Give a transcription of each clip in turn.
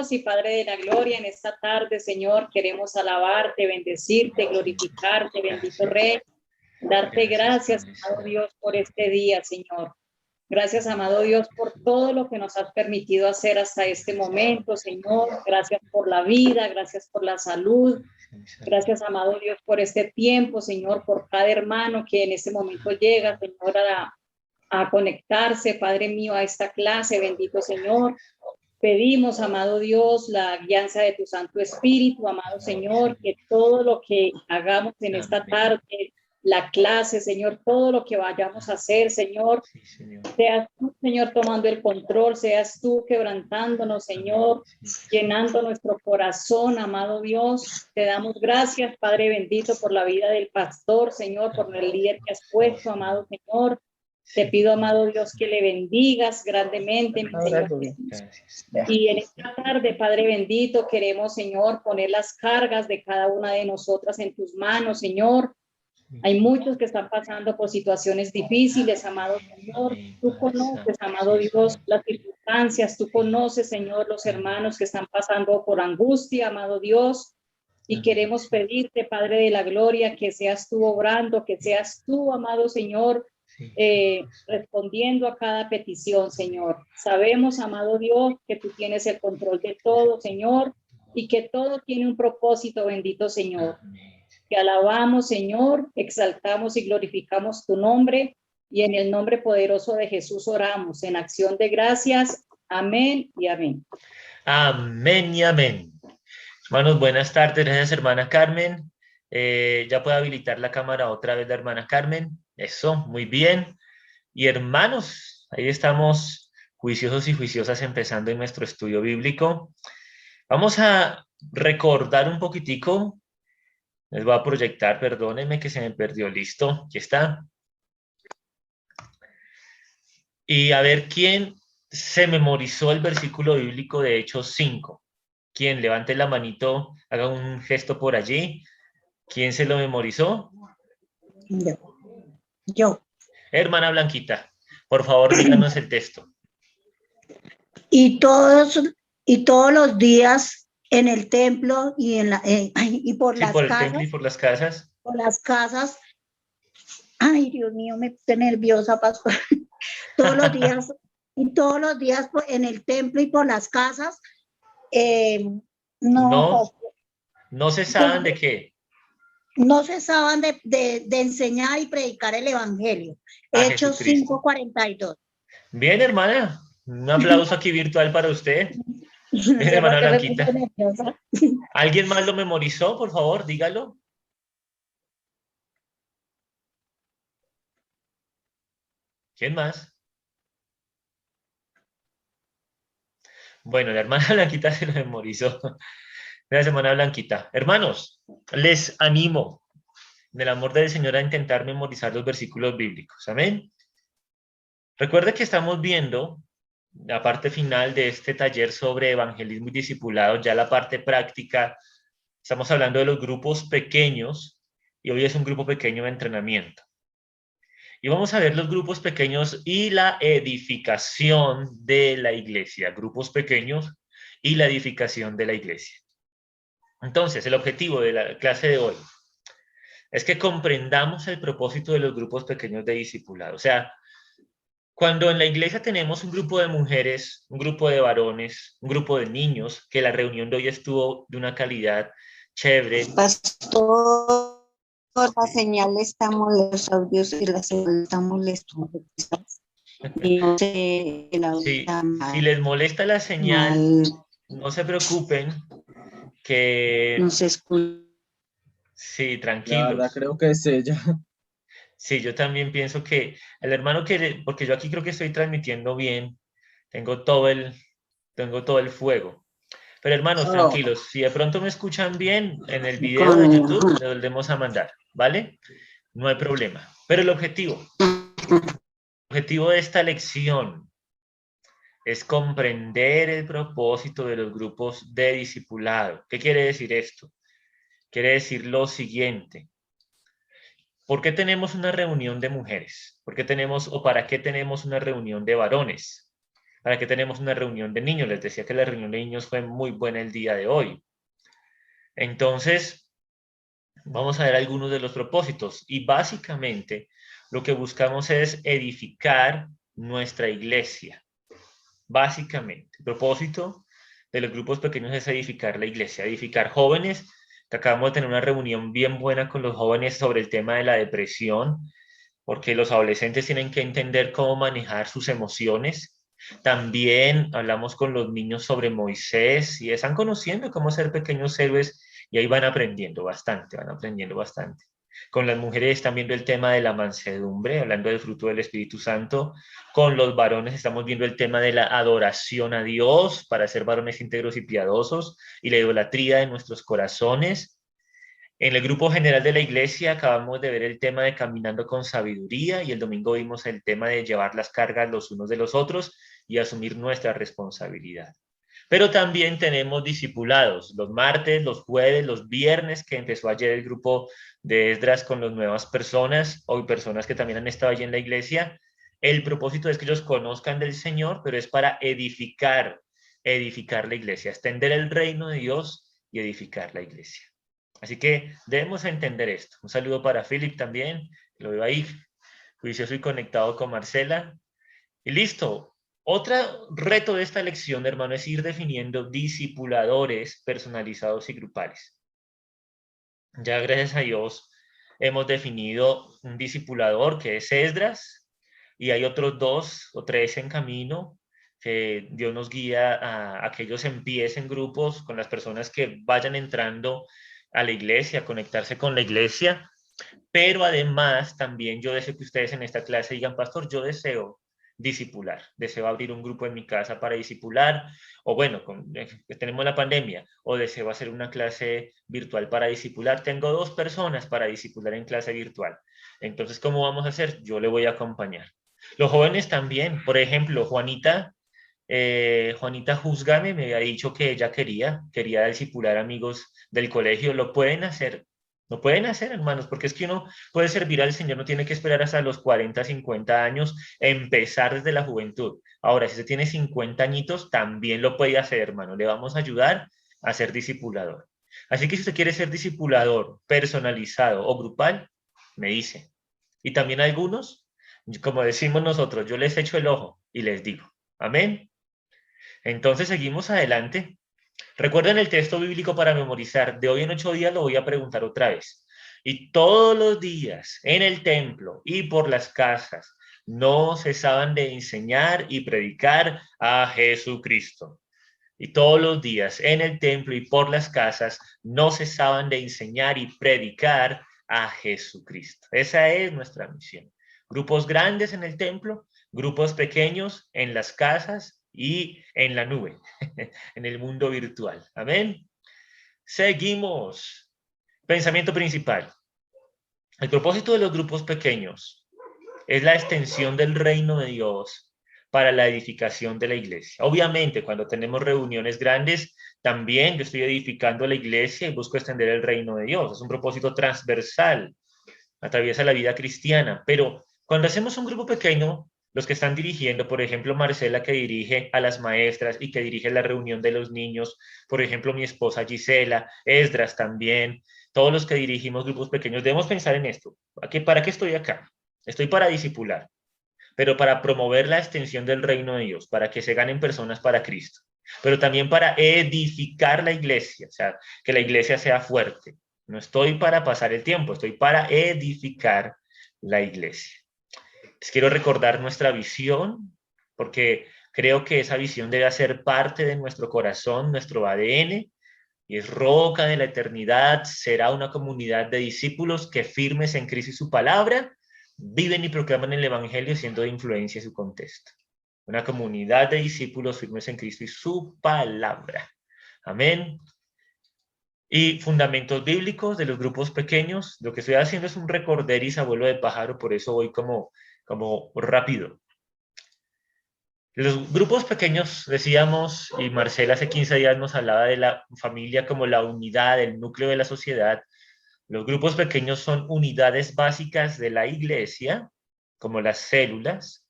Dios y Padre de la gloria, en esta tarde, Señor, queremos alabarte, bendecirte, glorificarte, bendito Rey, darte gracias, amado Dios, por este día, Señor. Gracias, amado Dios, por todo lo que nos has permitido hacer hasta este momento, Señor. Gracias por la vida, gracias por la salud. Gracias, amado Dios, por este tiempo, Señor, por cada hermano que en este momento llega, Señor, a conectarse, Padre mío, a esta clase. Bendito Señor. Pedimos, amado Dios, la guianza de tu Santo Espíritu, amado Señor, que todo lo que hagamos en esta tarde, la clase, Señor, todo lo que vayamos a hacer, Señor, seas tú, Señor, tomando el control, seas tú quebrantándonos, Señor, llenando nuestro corazón, amado Dios. Te damos gracias, Padre bendito, por la vida del pastor, Señor, por el líder que has puesto, amado Señor. Te pido, amado Dios, que le bendigas grandemente, mi Señor Jesús. Y en esta tarde, Padre bendito, queremos, Señor, poner las cargas de cada una de nosotras en tus manos, Señor. Hay muchos que están pasando por situaciones difíciles, amado Señor. Tú conoces, amado Dios, las circunstancias. Tú conoces, Señor, los hermanos que están pasando por angustia, amado Dios. Y queremos pedirte, Padre de la gloria, que seas tú obrando, que seas tú, amado Señor, respondiendo a cada petición, Señor. Sabemos, amado Dios, que tú tienes el control de todo, Señor, y que todo tiene un propósito, bendito Señor. Te alabamos, Señor, exaltamos y glorificamos tu nombre, y en el nombre poderoso de Jesús oramos, en acción de gracias. Amén y amén. Amén y amén. Hermanos, buenas tardes. Gracias, hermana Carmen. Ya puede habilitar la cámara otra vez la hermana Carmen. Eso, muy bien. Y hermanos, ahí estamos juiciosos y juiciosas empezando en nuestro estudio bíblico. Vamos a recordar un poquitico. Les voy a proyectar, perdónenme que se me perdió. Listo, aquí está. Y a ver quién se memorizó el versículo bíblico de Hechos 5. ¿Quién? Levante la manito, haga un gesto por allí. ¿Quién se lo memorizó? Yo. Hermana Blanquita, por favor, díganos el texto. Y todos los días en el templo y y por Sí, las por el casas. templo y por las casas. Por las casas. Ay, Dios mío, me puse nerviosa, pastor. Todos los días en el templo y por las casas. No cesaban de qué. No cesaban de enseñar y predicar el evangelio. A Hechos Jesucristo. 5:42. Bien, hermana. Un aplauso aquí virtual para usted. Bien, hermana Blanquita. ¿Alguien más lo memorizó? Por favor, dígalo. ¿Quién más? Bueno, la hermana Blanquita se lo memorizó. Gracias, hermana Blanquita. Hermanos, les animo en el amor del Señor a intentar memorizar los versículos bíblicos. Amén. Recuerde que estamos viendo la parte final de este taller sobre evangelismo y discipulado, ya la parte práctica. Estamos hablando de los grupos pequeños y hoy es un grupo pequeño de entrenamiento. Y vamos a ver los grupos pequeños y la edificación de la iglesia. Grupos pequeños y la edificación de la iglesia. Entonces, el objetivo de la clase de hoy es que comprendamos el propósito de los grupos pequeños de discipulado. O sea, cuando en la iglesia tenemos un grupo de mujeres, un grupo de varones, un grupo de niños, que la reunión de hoy estuvo de una calidad chévere. Pastor, la señal está molesta, los audios y la señal está molesta. Y no sé, si les molesta la señal, no se preocupen, que... No se escucha. Sí, tranquilos. La verdad creo que es ella. Sí, yo también pienso que el hermano quiere, porque yo aquí creo que estoy transmitiendo bien, tengo todo el fuego. Pero hermanos, tranquilos, si de pronto me escuchan bien en el video de YouTube, lo volvemos a mandar, ¿vale? No hay problema. Pero el objetivo de esta lección es comprender el propósito de los grupos de discipulado. ¿Qué quiere decir esto? Quiere decir lo siguiente. ¿Por qué tenemos una reunión de mujeres? ¿Por qué tenemos o para qué tenemos una reunión de varones? ¿Para qué tenemos una reunión de niños? Les decía que la reunión de niños fue muy buena el día de hoy. Entonces, vamos a ver algunos de los propósitos. Y básicamente, lo que buscamos es edificar nuestra iglesia. Básicamente, el propósito de los grupos pequeños es edificar la iglesia, edificar jóvenes, que acabamos de tener una reunión bien buena con los jóvenes sobre el tema de la depresión, porque los adolescentes tienen que entender cómo manejar sus emociones. También hablamos con los niños sobre Moisés y están conociendo cómo ser pequeños héroes y ahí van aprendiendo bastante, van aprendiendo bastante. Con las mujeres están viendo el tema de la mansedumbre, hablando del fruto del Espíritu Santo. Con los varones estamos viendo el tema de la adoración a Dios para ser varones íntegros y piadosos y la idolatría de nuestros corazones. En el grupo general de la iglesia acabamos de ver el tema de caminando con sabiduría y el domingo vimos el tema de llevar las cargas los unos de los otros y asumir nuestra responsabilidad. Pero también tenemos discipulados, los martes, los jueves, los viernes, que empezó ayer el grupo de Esdras con las nuevas personas, o personas que también han estado allí en la iglesia. El propósito es que ellos conozcan del Señor, pero es para edificar la iglesia, extender el reino de Dios y edificar la iglesia. Así que debemos entender esto. Un saludo para Philip también, lo veo ahí, juicioso y conectado con Marcela. Y listo. Otro reto de esta lección, hermano, es ir definiendo discipuladores personalizados y grupales. Ya gracias a Dios hemos definido un discipulador que es Esdras y hay otros 2 o 3 en camino que Dios nos guía a que ellos empiecen grupos con las personas que vayan entrando a la iglesia, a conectarse con la iglesia. Pero además también yo deseo que ustedes en esta clase digan, pastor, yo deseo discipular, deseo abrir un grupo en mi casa para discipular, o bueno, tenemos la pandemia, o deseo hacer una clase virtual para discipular. Tengo 2 personas para discipular en clase virtual. Entonces, ¿cómo vamos a hacer? Yo le voy a acompañar. Los jóvenes también, por ejemplo, Juanita Juzgame me había dicho que ella quería discipular amigos del colegio. Lo pueden hacer. Lo pueden hacer, hermanos, porque es que uno puede servir al Señor, no tiene que esperar hasta los 40, 50 años, empezar desde la juventud. Ahora, si usted tiene 50 añitos, también lo puede hacer, hermano. Le vamos a ayudar a ser discipulador. Así que si usted quiere ser discipulador personalizado o grupal, me dice. Y también algunos, como decimos nosotros, yo les echo el ojo y les digo. Amén. Entonces seguimos adelante. Recuerden el texto bíblico para memorizar. De hoy en 8 días lo voy a preguntar otra vez. Y todos los días en el templo y por las casas no cesaban de enseñar y predicar a Jesucristo. Y todos los días en el templo y por las casas no cesaban de enseñar y predicar a Jesucristo. Esa es nuestra misión. Grupos grandes en el templo, grupos pequeños en las casas y en la nube, en el mundo virtual. Amén. Seguimos. Pensamiento principal. El propósito de los grupos pequeños es la extensión del reino de Dios para la edificación de la iglesia. Obviamente, cuando tenemos reuniones grandes, también yo estoy edificando la iglesia y busco extender el reino de Dios. Es un propósito transversal, atraviesa la vida cristiana. Pero cuando hacemos un grupo pequeño, los que están dirigiendo, por ejemplo, Marcela, que dirige a las maestras y que dirige la reunión de los niños, por ejemplo, mi esposa Gisela, Esdras también, todos los que dirigimos grupos pequeños, debemos pensar en esto. ¿Para qué estoy acá? Estoy para discipular, pero para promover la extensión del reino de Dios, para que se ganen personas para Cristo, pero también para edificar la iglesia, o sea, que la iglesia sea fuerte. No estoy para pasar el tiempo, estoy para edificar la iglesia. Les quiero recordar nuestra visión, porque creo que esa visión debe ser parte de nuestro corazón, nuestro ADN, y es roca de la eternidad, será una comunidad de discípulos que firmes en Cristo y su palabra, viven y proclaman el evangelio siendo de influencia en su contexto. Una comunidad de discípulos firmes en Cristo y su palabra. Amén. Y fundamentos bíblicos de los grupos pequeños. Lo que estoy haciendo es un recorderis a vuelo de pájaro, por eso voy como rápido. Los grupos pequeños, decíamos, y Marcela hace 15 días nos hablaba de la familia como la unidad, el núcleo de la sociedad. Los grupos pequeños son unidades básicas de la iglesia, como las células,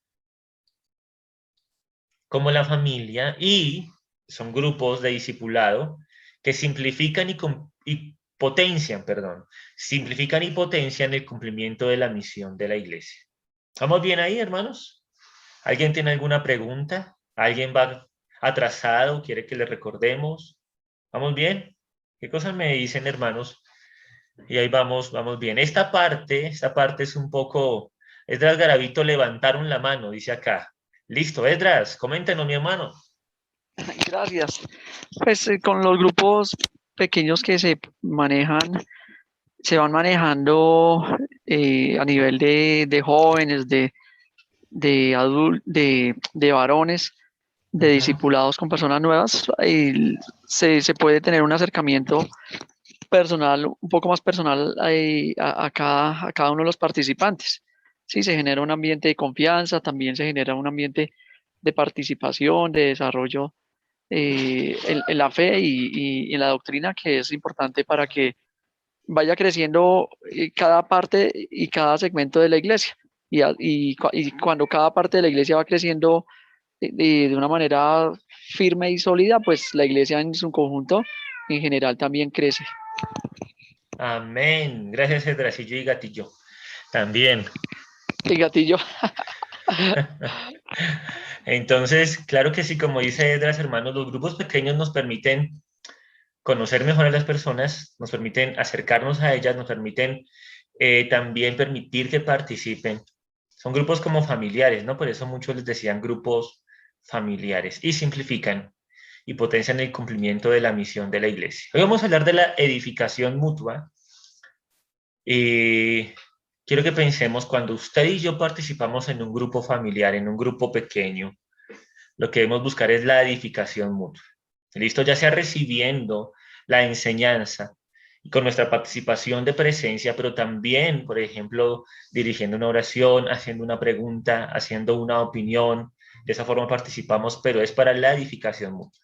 como la familia, y son grupos de discipulado que simplifican y potencian, perdón, simplifican y potencian el cumplimiento de la misión de la iglesia. ¿Vamos bien ahí, hermanos? ¿Alguien tiene alguna pregunta? ¿Alguien va atrasado? ¿Quiere que le recordemos? ¿Vamos bien? ¿Qué cosas me dicen, hermanos? Y ahí vamos bien. Esta parte es un poco... Esdras Garavito levantaron la mano, dice acá. Listo, Esdras, coméntenos, mi hermano. Gracias. Pues con los grupos pequeños que se manejan, se van manejando a nivel de jóvenes, de varones, de discipulados con personas nuevas, se puede tener un acercamiento personal, un poco más personal a cada uno de los participantes. Sí, se genera un ambiente de confianza, también se genera un ambiente de participación, de desarrollo en la fe y en la doctrina, que es importante para que vaya creciendo cada parte y cada segmento de la iglesia. Y cuando cada parte de la iglesia va creciendo de una manera firme y sólida, pues la iglesia en su conjunto en general también crece. Amén. Gracias, Esdrasillo y Gatillo. También. El gatillo. Entonces, claro que sí, como dice Esdras, hermanos, los grupos pequeños nos permiten conocer mejor a las personas, nos permiten acercarnos a ellas, nos permiten también permitir que participen. Son grupos como familiares, ¿no? Por eso muchos les decían grupos familiares y simplifican y potencian el cumplimiento de la misión de la iglesia. Hoy vamos a hablar de la edificación mutua. Y quiero que pensemos, cuando usted y yo participamos en un grupo familiar, en un grupo pequeño, lo que debemos buscar es la edificación mutua. ¿Listo? Ya sea recibiendo la enseñanza y con nuestra participación de presencia, pero también, por ejemplo, dirigiendo una oración, haciendo una pregunta, haciendo una opinión. De esa forma participamos, pero es para la edificación mutua.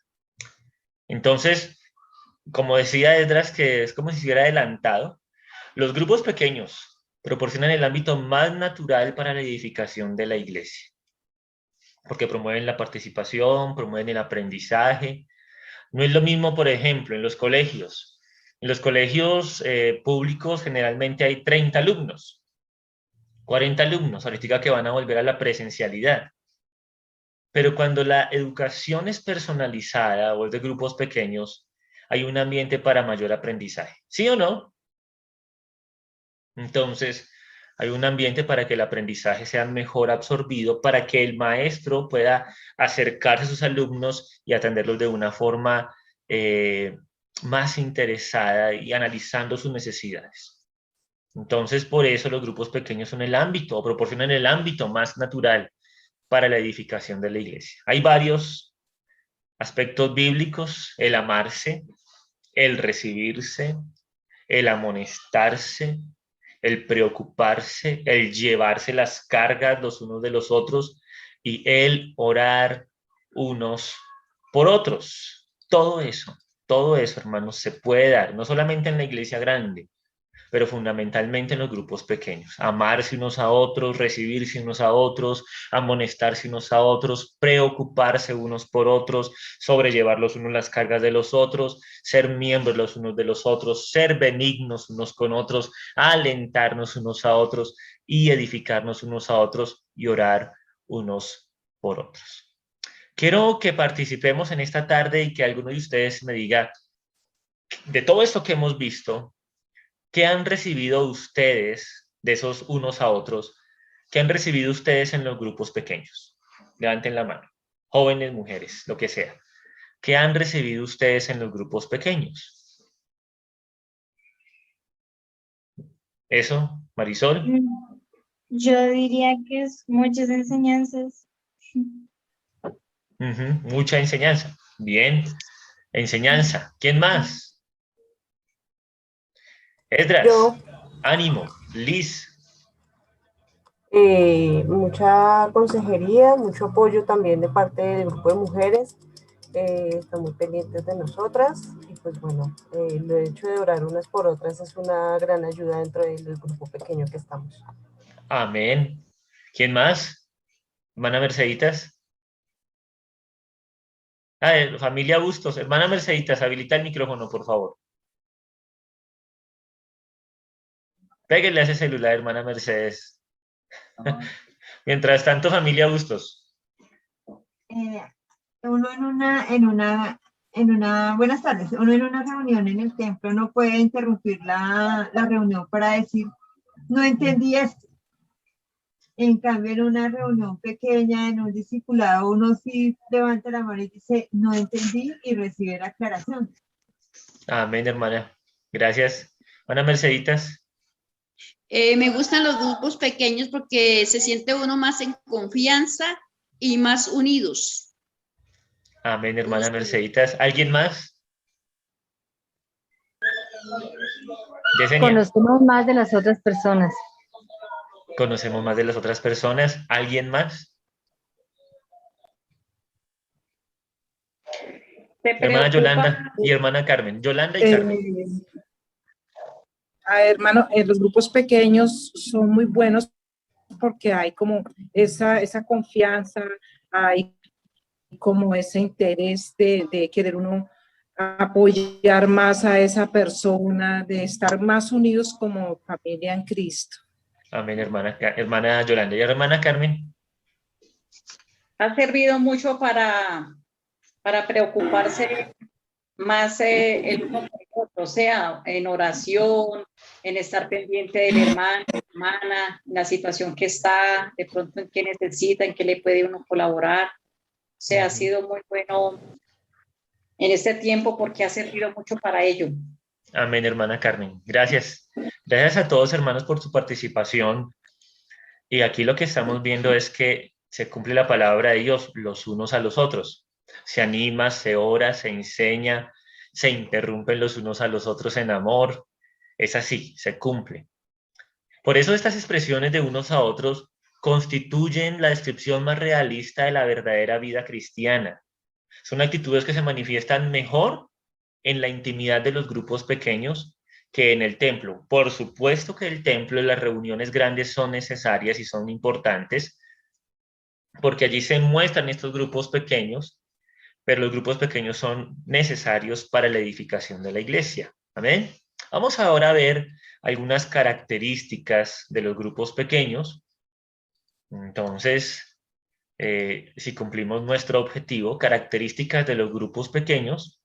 Entonces, como decía Esdras, que es como si estuviera adelantado, los grupos pequeños proporcionan el ámbito más natural para la edificación de la iglesia, porque promueven la participación, promueven el aprendizaje. No es lo mismo, por ejemplo, en los colegios. En los colegios públicos generalmente hay 30 alumnos, 40 alumnos, ahorita que van a volver a la presencialidad. Pero cuando la educación es personalizada o es de grupos pequeños, hay un ambiente para mayor aprendizaje. ¿Sí o no? Entonces, hay un ambiente para que el aprendizaje sea mejor absorbido, para que el maestro pueda acercarse a sus alumnos y atenderlos de una forma más interesada y analizando sus necesidades. Entonces, por eso los grupos pequeños son el ámbito, o proporcionan el ámbito más natural para la edificación de la iglesia. Hay varios aspectos bíblicos: el amarse, el recibirse, el amonestarse, el preocuparse, el llevarse las cargas los unos de los otros y el orar unos por otros. Todo eso, hermanos, se puede dar, no solamente en la iglesia grande, pero fundamentalmente en los grupos pequeños. Amarse unos a otros, recibirse unos a otros, amonestarse unos a otros, preocuparse unos por otros, sobrellevar los unos las cargas de los otros, ser miembros los unos de los otros, ser benignos unos con otros, alentarnos unos a otros y edificarnos unos a otros y orar unos por otros. Quiero que participemos en esta tarde y que alguno de ustedes me diga, de todo esto que hemos visto, ¿qué han recibido ustedes de esos unos a otros? ¿Qué han recibido ustedes en los grupos pequeños? Levanten la mano. Jóvenes, mujeres, lo que sea. ¿Qué han recibido ustedes en los grupos pequeños? ¿Eso, Marisol? Yo diría que es muchas enseñanzas. Mucha enseñanza. Bien. Enseñanza. ¿Quién más? Esdras. Yo. Ánimo. Liz. Mucha consejería, mucho apoyo también de parte del grupo de mujeres. Están muy pendientes de nosotras y pues bueno, lo hecho de orar unas por otras es una gran ayuda dentro del grupo pequeño que estamos. Amén. ¿Quién más? ¿Hermana Merceditas? Familia Bustos. Hermana Merceditas, habilita el micrófono, por favor. Péguenle a ese celular, hermana Mercedes. Mientras tanto, familia Bustos. Uno buenas tardes, uno en una reunión en el templo no puede interrumpir la reunión para decir, no entendí esto. En cambio, en una reunión pequeña, en un discipulado, uno sí levanta la mano y dice, no entendí, y recibe la aclaración. Amén, hermana. Gracias. Hermana Merceditas. Me gustan los grupos pequeños porque se siente uno más en confianza y más unidos. Amén, hermana Merceditas. ¿Alguien más? Yesenia. Conocemos más de las otras personas. Conocemos más de las otras personas. ¿Alguien más? Hermana Yolanda y hermana Carmen. Yolanda y Carmen. Hermano, los grupos pequeños son muy buenos porque hay como esa confianza, hay como ese interés de querer uno apoyar más a esa persona, de estar más unidos como familia en Cristo. Amén, hermana Yolanda. ¿Y hermana Carmen? Ha servido mucho para preocuparse más el uno por el otro, o sea, en oración, en estar pendiente del hermano, hermana, en la situación que está, de pronto en qué necesita, en qué le puede uno colaborar. O sea, ha sido muy bueno en este tiempo porque ha servido mucho para ello. Amén, hermana Carmen. Gracias. Gracias a todos, hermanos, por su participación. Y aquí lo que estamos viendo es que se cumple la palabra de Dios los unos a los otros. Se anima, se ora, se enseña, se interrumpen los unos a los otros en amor. Es así, se cumple. Por eso estas expresiones de unos a otros constituyen la descripción más realista de la verdadera vida cristiana. Son actitudes que se manifiestan mejor en la intimidad de los grupos pequeños que en el templo. Por supuesto que el templo y las reuniones grandes son necesarias y son importantes, porque allí se muestran estos grupos pequeños, pero los grupos pequeños son necesarios para la edificación de la iglesia. Amén. Vamos ahora a ver algunas características de los grupos pequeños. Entonces, si cumplimos nuestro objetivo, características de los grupos pequeños,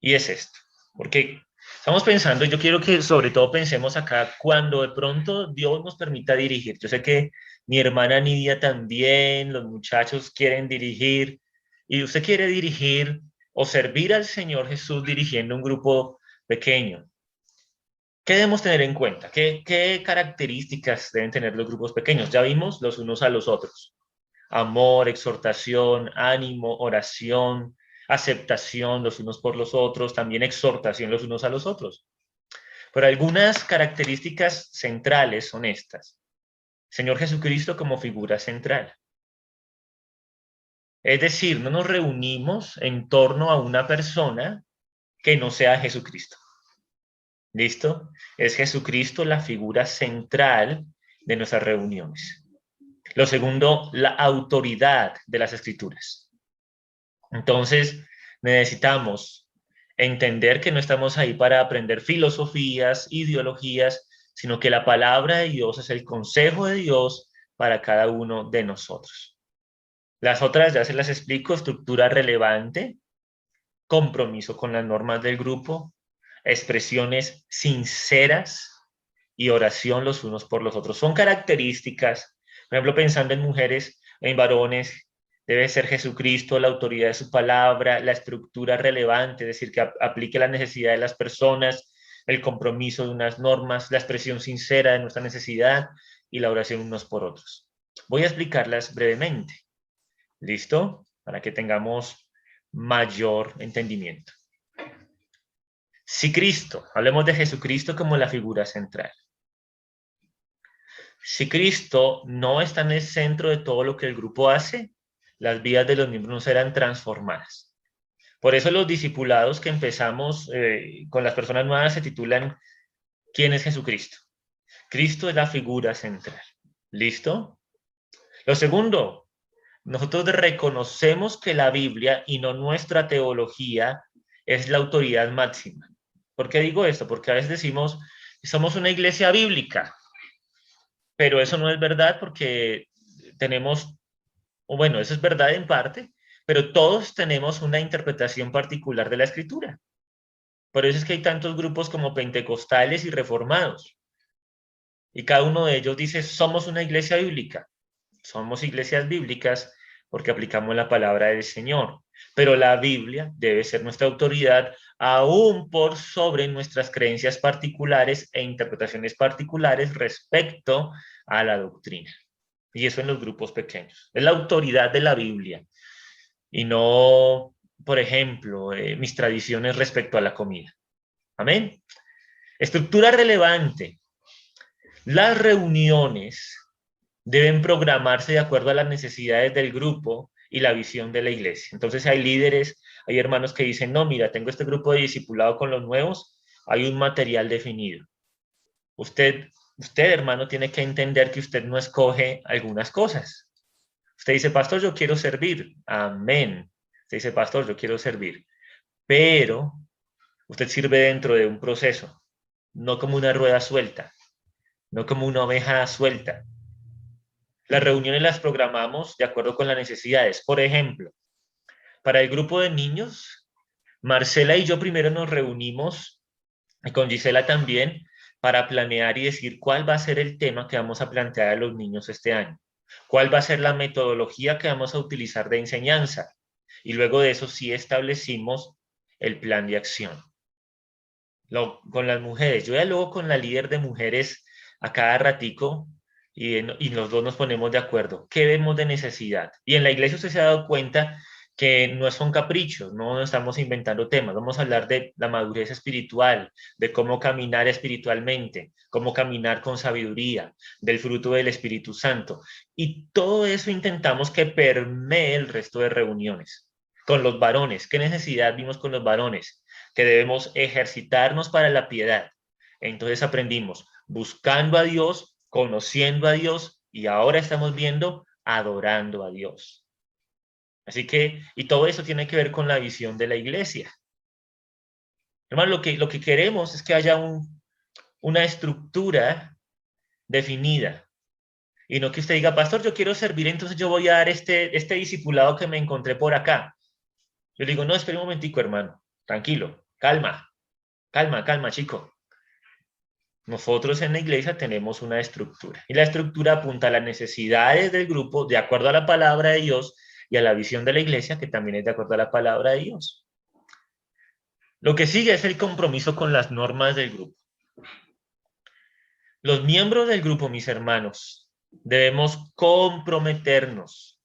y es esto, porque estamos pensando, yo quiero que sobre todo pensemos acá cuando de pronto Dios nos permita dirigir. Yo sé que mi hermana Nidia también, los muchachos quieren dirigir, y usted quiere dirigir o servir al Señor Jesús dirigiendo un grupo pequeño. ¿Qué debemos tener en cuenta? ¿Qué características deben tener los grupos pequeños? Ya vimos los unos a los otros. Amor, exhortación, ánimo, oración, aceptación los unos por los otros, también exhortación los unos a los otros. Pero algunas características centrales son estas. Señor Jesucristo como figura central. Es decir, no nos reunimos en torno a una persona que no sea Jesucristo. ¿Listo? Es Jesucristo la figura central de nuestras reuniones. Lo segundo, la autoridad de las Escrituras. Entonces, necesitamos entender que no estamos ahí para aprender filosofías, ideologías, sino que la palabra de Dios es el consejo de Dios para cada uno de nosotros. Las otras ya se las explico: estructura relevante, compromiso con las normas del grupo, expresiones sinceras y oración los unos por los otros. Son características, por ejemplo, pensando en mujeres, en varones, debe ser Jesucristo, la autoridad de su palabra, la estructura relevante, es decir, que aplique la necesidad de las personas, el compromiso de unas normas, la expresión sincera de nuestra necesidad y la oración unos por otros. Voy a explicarlas brevemente. ¿Listo? Para que tengamos mayor entendimiento. Si Cristo, hablemos de Jesucristo como la figura central. Si Cristo no está en el centro de todo lo que el grupo hace, las vidas de los miembros no serán transformadas. Por eso los discipulados que empezamos con las personas nuevas se titulan ¿Quién es Jesucristo? Cristo es la figura central. ¿Listo? Lo segundo, nosotros reconocemos que la Biblia y no nuestra teología es la autoridad máxima. ¿Por qué digo esto? Porque a veces decimos, somos una iglesia bíblica, pero eso no es verdad porque tenemos, o bueno, eso es verdad en parte, pero todos tenemos una interpretación particular de la Escritura. Por eso es que hay tantos grupos como pentecostales y reformados. Y cada uno de ellos dice, somos una iglesia bíblica. Somos iglesias bíblicas porque aplicamos la palabra del Señor. Pero la Biblia debe ser nuestra autoridad aún por sobre nuestras creencias particulares e interpretaciones particulares respecto a la doctrina. Y eso en los grupos pequeños. Es la autoridad de la Biblia y no, por ejemplo, mis tradiciones respecto a la comida. Amén. Estructura relevante. Las reuniones deben programarse de acuerdo a las necesidades del grupo y la visión de la iglesia. Entonces hay líderes, hay hermanos que dicen, no, mira, tengo este grupo de discipulado con los nuevos, hay un material definido. Usted, hermano, tiene que entender que usted no escoge algunas cosas. Usted dice, pastor, yo quiero servir. Amén. Usted dice, pastor, yo quiero servir. Pero usted sirve dentro de un proceso, no como una rueda suelta, no como una oveja suelta. Las reuniones las programamos de acuerdo con las necesidades. Por ejemplo, para el grupo de niños, Marcela y yo primero nos reunimos, y con Gisela también, para planear y decir cuál va a ser el tema que vamos a plantear a los niños este año. Cuál va a ser la metodología que vamos a utilizar de enseñanza. Y luego de eso sí establecimos el plan de acción. Con las mujeres, yo dialogo con la líder de mujeres a cada ratico, y los dos nos ponemos de acuerdo. ¿Qué vemos de necesidad? Y en la iglesia usted se ha dado cuenta que no son caprichos, no estamos inventando temas. Vamos a hablar de la madurez espiritual, de cómo caminar espiritualmente, cómo caminar con sabiduría, del fruto del Espíritu Santo. Y todo eso intentamos que permee el resto de reuniones. Con los varones, ¿qué necesidad vimos con los varones? Que debemos ejercitarnos para la piedad. Entonces aprendimos buscando a Dios, conociendo a Dios, y ahora estamos viendo adorando a Dios. Así que, y todo eso tiene que ver con la visión de la iglesia. Hermano, lo que queremos es que haya una estructura definida. Y no que usted diga, pastor, yo quiero servir, entonces yo voy a dar este discipulado que me encontré por acá. Yo le digo, no, espere un momentico, hermano. Tranquilo, calma, chico. Nosotros en la iglesia tenemos una estructura y la estructura apunta a las necesidades del grupo de acuerdo a la palabra de Dios y a la visión de la iglesia que también es de acuerdo a la palabra de Dios. Lo que sigue es el compromiso con las normas del grupo. Los miembros del grupo, mis hermanos, debemos comprometernos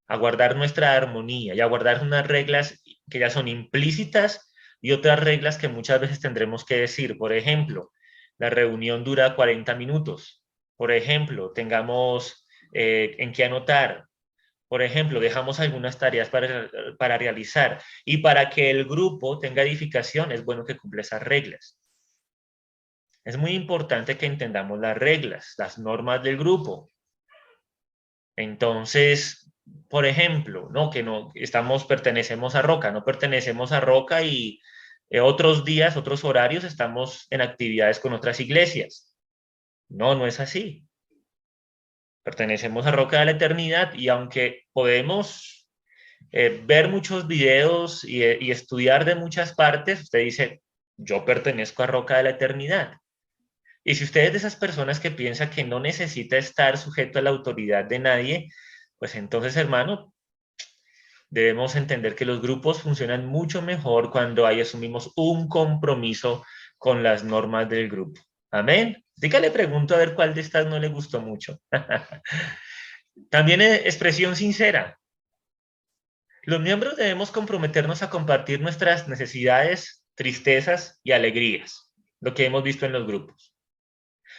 a guardar nuestra armonía y a guardar unas reglas que ya son implícitas y otras reglas que muchas veces tendremos que decir. Por ejemplo, la reunión dura 40 minutos. Por ejemplo, tengamos en qué anotar. Por ejemplo, dejamos algunas tareas para realizar. Y para que el grupo tenga edificación, es bueno que cumpla esas reglas. Es muy importante que entendamos las reglas, las normas del grupo. Entonces, por ejemplo, pertenecemos a Roca, no pertenecemos a Roca y otros días, otros horarios, estamos en actividades con otras iglesias. No es así. Pertenecemos a Roca de la Eternidad y aunque podemos ver muchos videos y estudiar de muchas partes, usted dice, yo pertenezco a Roca de la Eternidad. Y si usted es de esas personas que piensa que no necesita estar sujeto a la autoridad de nadie, pues entonces, hermano, debemos entender que los grupos funcionan mucho mejor cuando ahí asumimos un compromiso con las normas del grupo. Amén. Así que le pregunto a ver cuál de estas no le gustó mucho. También expresión sincera. Los miembros debemos comprometernos a compartir nuestras necesidades, tristezas y alegrías, lo que hemos visto en los grupos.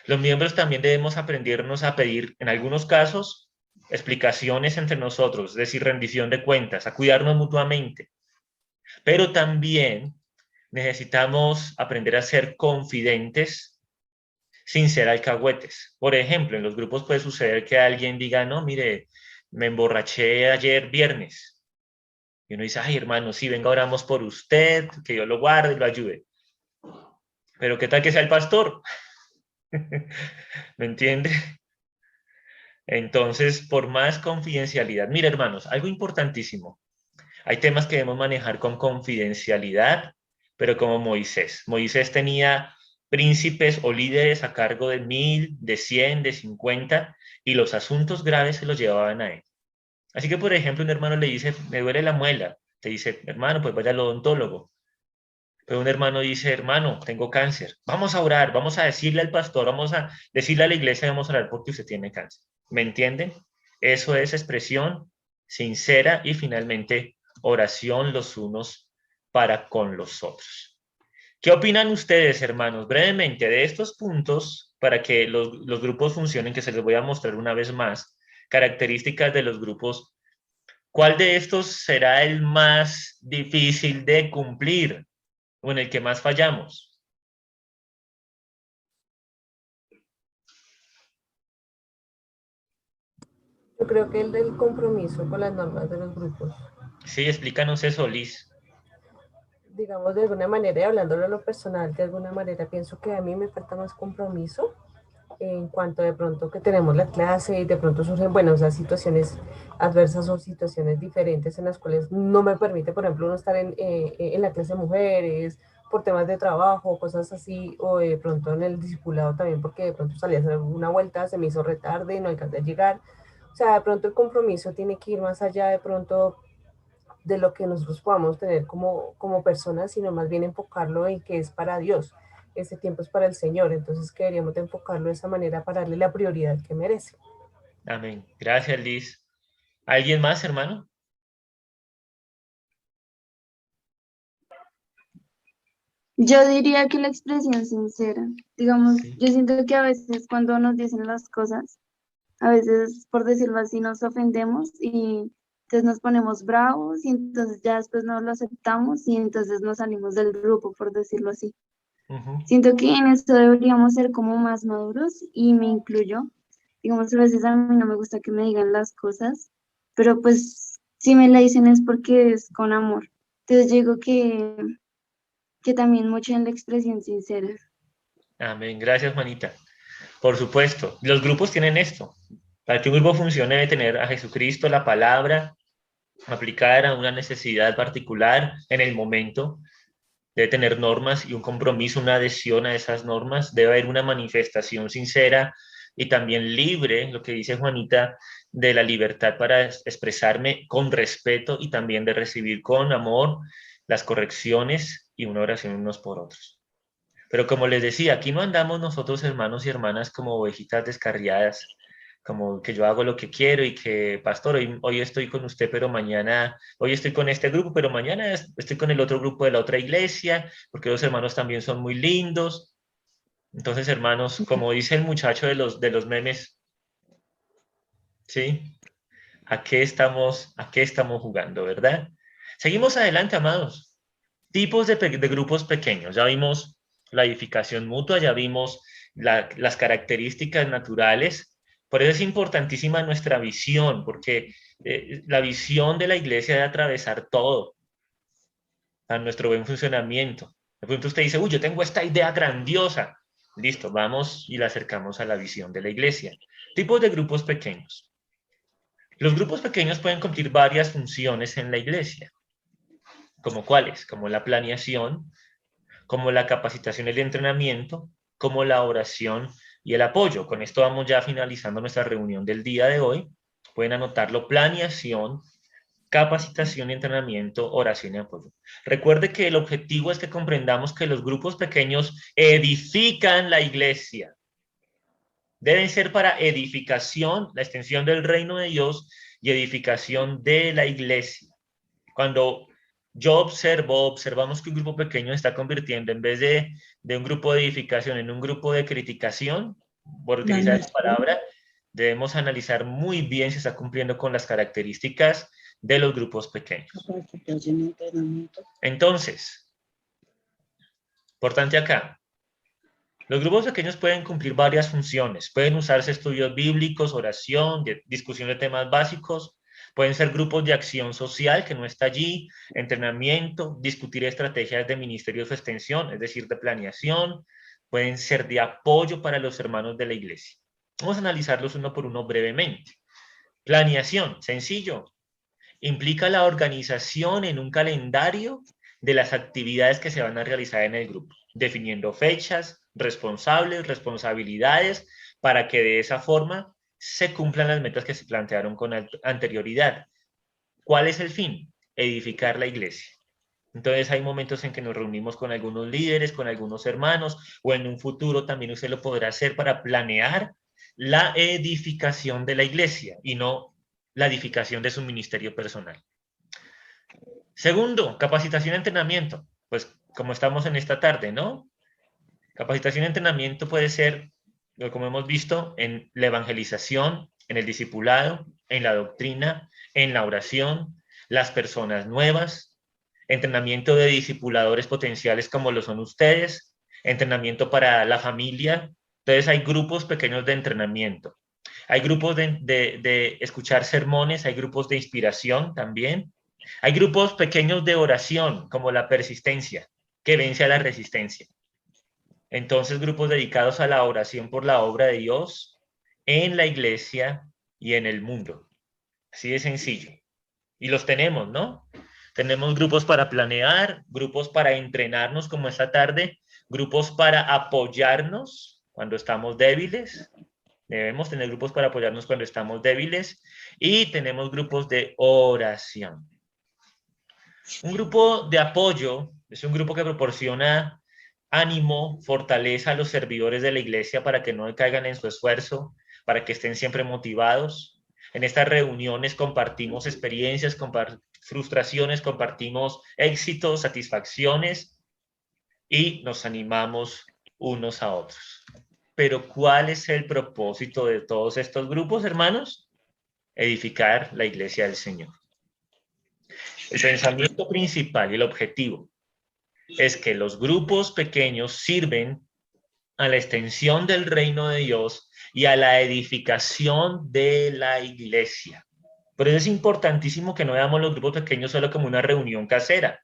Los miembros también debemos aprendernos a pedir, en algunos casos, explicaciones entre nosotros, es decir, rendición de cuentas, a cuidarnos mutuamente. Pero también necesitamos aprender a ser confidentes sin ser alcahuetes. Por ejemplo, en los grupos puede suceder que alguien diga, no, mire, me emborraché ayer viernes. Y uno dice, ay, hermano, sí, venga, oramos por usted, que Dios lo guarde y lo ayude. Pero ¿qué tal que sea el pastor? ¿Me entiende? Entonces, por más confidencialidad. Mira, hermanos, algo importantísimo. Hay temas que debemos manejar con confidencialidad, pero como Moisés. Moisés tenía príncipes o líderes a cargo de 1000, de 100, de 50, y los asuntos graves se los llevaban a él. Así que, por ejemplo, un hermano le dice, me duele la muela. Te dice, hermano, pues vaya al odontólogo. Pero un hermano dice, hermano, tengo cáncer. Vamos a orar, vamos a decirle al pastor, vamos a decirle a la iglesia, vamos a orar porque usted tiene cáncer. ¿Me entienden? Eso es expresión sincera y finalmente oración los unos para con los otros. ¿Qué opinan ustedes, hermanos? Brevemente de estos puntos, para que los grupos funcionen, que se les voy a mostrar una vez más, características de los grupos. ¿Cuál de estos será el más difícil de cumplir o en el que más fallamos? Yo creo que el del compromiso con las normas de los grupos. Sí, explícanos eso, Liz. Digamos, de alguna manera, y hablándolo a lo personal, de alguna manera pienso que a mí me falta más compromiso en cuanto de pronto que tenemos la clase y de pronto surgen, bueno, o sea, situaciones adversas o situaciones diferentes en las cuales no me permite, por ejemplo, no estar en la clase de mujeres por temas de trabajo, cosas así, o de pronto en el discipulado también, porque de pronto salí a hacer una vuelta, se me hizo retarde, no alcancé a llegar. O sea, de pronto el compromiso tiene que ir más allá de pronto de lo que nosotros podamos tener como personas, sino más bien enfocarlo en que es para Dios. Ese tiempo es para el Señor, entonces que deberíamos de enfocarlo de esa manera para darle la prioridad que merece. Amén. Gracias, Liz. ¿Alguien más, hermano? Yo diría que la expresión sincera, digamos, Sí. yo siento que a veces cuando nos dicen las cosas, a veces por decirlo así nos ofendemos y entonces nos ponemos bravos y entonces ya después no lo aceptamos y entonces nos salimos del grupo, por decirlo así. Siento que en esto deberíamos ser como más maduros y me incluyo. Digamos, a veces a mí no me gusta que me digan las cosas, pero pues si me la dicen es porque es con amor. Entonces yo digo que también mucho en la expresión sincera. Amén. Gracias, Juanita. Por supuesto, los grupos tienen esto. Para que un grupo funcione debe tener a Jesucristo, la palabra, aplicada a una necesidad particular en el momento. Debe tener normas y un compromiso, una adhesión a esas normas. Debe haber una manifestación sincera y también libre, lo que dice Juanita, de la libertad para expresarme con respeto y también de recibir con amor las correcciones y una oración unos por otros. Pero como les decía, aquí no andamos nosotros, hermanos y hermanas, como ovejitas descarriadas, como que yo hago lo que quiero y que, pastor, hoy estoy con usted, pero mañana, hoy estoy con este grupo, pero mañana estoy con el otro grupo de la otra iglesia, porque los hermanos también son muy lindos. Entonces, hermanos, como dice el muchacho de los memes, ¿sí? ¿A qué estamos jugando, verdad? Seguimos adelante, amados. Tipos de grupos pequeños. Ya vimos la edificación mutua, ya vimos las características naturales. Por eso es importantísima nuestra visión, porque la visión de la iglesia debe atravesar todo, a nuestro buen funcionamiento. De pronto usted dice, uy, yo tengo esta idea grandiosa. Listo, vamos y la acercamos a la visión de la iglesia. Tipos de grupos pequeños. Los grupos pequeños pueden cumplir varias funciones en la iglesia. ¿Como cuáles? Como la planeación, como la capacitación y el entrenamiento, como la oración y el apoyo. Con esto vamos ya finalizando nuestra reunión del día de hoy. Pueden anotarlo: planeación, capacitación y entrenamiento, oración y apoyo. Recuerde que el objetivo es que comprendamos que los grupos pequeños edifican la iglesia. Deben ser para edificación, la extensión del reino de Dios y edificación de la iglesia. Cuando observamos que un grupo pequeño está convirtiendo, en vez de un grupo de edificación, en un grupo de criticación, por utilizar esa palabra, debemos analizar muy bien si está cumpliendo con las características de los grupos pequeños. Entonces, importante acá, Los grupos pequeños pueden cumplir varias funciones. Pueden usarse estudios bíblicos, oración, discusión de temas básicos. Pueden ser grupos de acción social, que no está allí, entrenamiento, discutir estrategias de ministerios de extensión, es decir, de planeación. Pueden ser de apoyo para los hermanos de la iglesia. Vamos a analizarlos uno por uno brevemente. Planeación, sencillo. Implica la organización en un calendario de las actividades que se van a realizar en el grupo, definiendo fechas, responsables, responsabilidades, para que de esa forma se cumplan las metas que se plantearon con anterioridad. ¿Cuál es el fin? Edificar la iglesia. Entonces hay momentos en que nos reunimos con algunos líderes, con algunos hermanos, o en un futuro también usted lo podrá hacer para planear la edificación de la iglesia y no la edificación de su ministerio personal. Segundo, capacitación y entrenamiento. Pues como estamos en esta tarde, ¿no? Capacitación y entrenamiento puede ser, como hemos visto, en la evangelización, en el discipulado, en la doctrina, en la oración, las personas nuevas, entrenamiento de discipuladores potenciales como lo son ustedes, entrenamiento para la familia. Entonces hay grupos pequeños de entrenamiento. Hay grupos de escuchar sermones, hay grupos de inspiración también. Hay grupos pequeños de oración, como la persistencia, que vence a la resistencia. Entonces, grupos dedicados a la oración por la obra de Dios en la iglesia y en el mundo. Así de sencillo. Y los tenemos, ¿no? Tenemos grupos para planear, grupos para entrenarnos como esta tarde, grupos para apoyarnos cuando estamos débiles. Debemos tener grupos para apoyarnos cuando estamos débiles. Y tenemos grupos de oración. Un grupo de apoyo es un grupo que proporciona ánimo, fortaleza a los servidores de la iglesia para que no caigan en su esfuerzo, para que estén siempre motivados. En estas reuniones compartimos experiencias, frustraciones, compartimos éxitos, satisfacciones y nos animamos unos a otros. Pero ¿cuál es el propósito de todos estos grupos, hermanos? Edificar la iglesia del Señor. El pensamiento principal y el objetivo es que los grupos pequeños sirven a la extensión del reino de Dios y a la edificación de la iglesia. Por eso es importantísimo que no veamos los grupos pequeños solo como una reunión casera.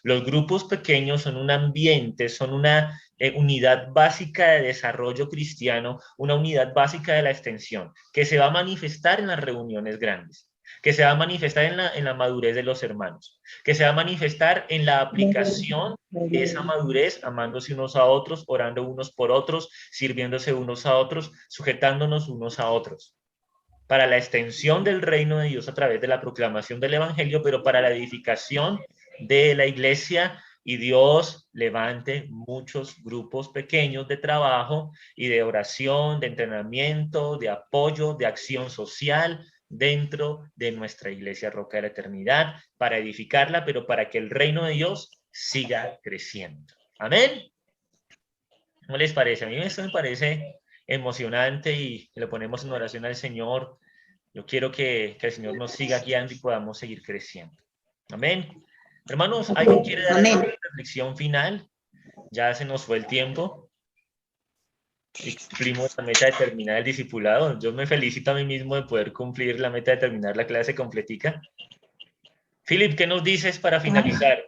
Los grupos pequeños son un ambiente, son una unidad básica de desarrollo cristiano, una unidad básica de la extensión, que se va a manifestar en las reuniones grandes, que se va a manifestar en la madurez de los hermanos, que se va a manifestar en la aplicación de esa madurez, amándose unos a otros, orando unos por otros, sirviéndose unos a otros, sujetándonos unos a otros, para la extensión del reino de Dios a través de la proclamación del evangelio, pero para la edificación de la iglesia. Y Dios levante muchos grupos pequeños de trabajo y de oración, de entrenamiento, de apoyo, de acción social dentro de nuestra iglesia Roca de la Eternidad, para edificarla, pero para que el reino de Dios siga creciendo. Amén. ¿Cómo les parece? A mí esto me parece emocionante y lo ponemos en oración al Señor. Yo quiero que el Señor nos siga guiando y podamos seguir creciendo. Amén. Hermanos, ¿alguien quiere dar una reflexión final? Ya se nos fue el tiempo. Y cumplimos la meta de terminar el discipulado. Yo me felicito a mí mismo de poder cumplir la meta de terminar la clase completica. Philip, ¿qué nos dices para finalizar?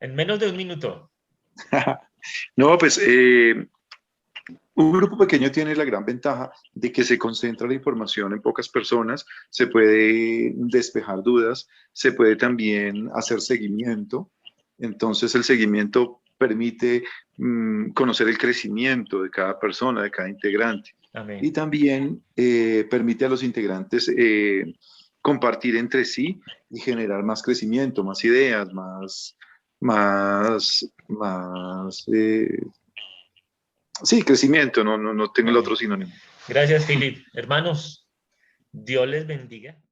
En menos de un minuto. No, pues un grupo pequeño tiene la gran ventaja de que se concentra la información en pocas personas, se puede despejar dudas, se puede también hacer seguimiento. Entonces el seguimiento permite conocer el crecimiento de cada persona, de cada integrante. Amén. Y también permite a los integrantes compartir entre sí y generar más crecimiento, más ideas, sí, crecimiento, no tengo el otro sinónimo. Gracias, Philip. Hermanos, Dios les bendiga.